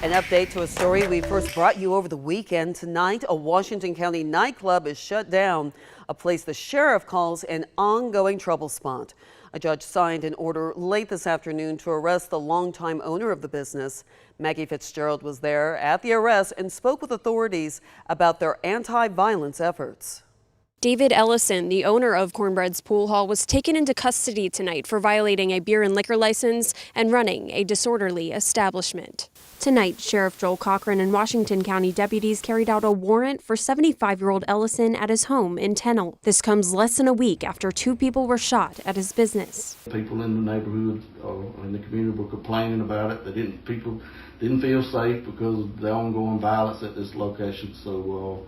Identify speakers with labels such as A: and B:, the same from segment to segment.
A: An update to a story we first brought you over the weekend. Tonight, a Washington County nightclub is shut down, a place the sheriff calls an ongoing trouble spot. A judge signed an order late this afternoon to arrest the longtime owner of the business. Maggie Fitzgerald was there at the arrest and spoke with authorities about their anti-violence efforts.
B: David Ellison, the owner of Cornbread's Pool Hall, was taken into custody tonight for violating a beer and liquor license and running a disorderly establishment. Tonight, Sheriff Joel Cochran and Washington County deputies carried out a warrant for 75-year-old Ellison at his home in Tennell. This comes less than a week after 2 people were shot at his business.
C: People in the neighborhood in the community were complaining about it. People didn't feel safe because of the ongoing violence at this location. So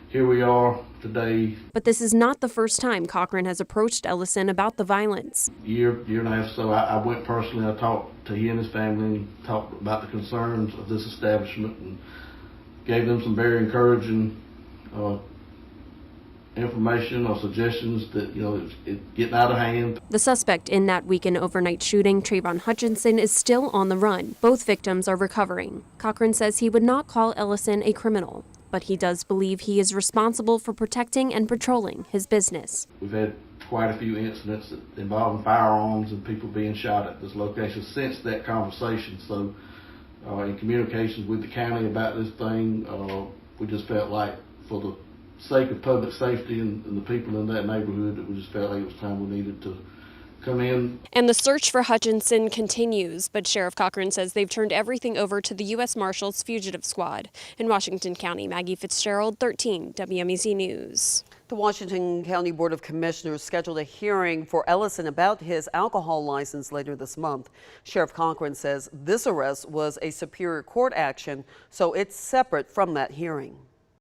C: here we are today.
B: But this is not the first time Cochran has approached Ellison about the violence.
C: Year and a half so, I went personally. I talked to he and his family and talked about the concerns of this establishment and gave them some very encouraging information or suggestions that, it's getting out of hand.
B: The suspect in that weekend overnight shooting, Trayvon Hutchinson, is still on the run. Both victims are recovering. Cochran says he would not call Ellison a criminal, but he does believe he is responsible for protecting and patrolling his business.
C: We've had quite a few incidents involving firearms and people being shot at this location since that conversation. So in communications with the county about this thing, we just felt like for the sake of public safety and the people in that neighborhood, that we just felt like it was time we needed to come in.
B: And the search for Hutchinson continues, but Sheriff Cochran says they've turned everything over to the U.S. Marshals Fugitive Squad. In Washington County, Maggie Fitzgerald, 13 WMEZ News.
A: The Washington County Board of Commissioners scheduled a hearing for Ellison about his alcohol license later this month. Sheriff Cochran says this arrest was a Superior Court action, so it's separate from that hearing.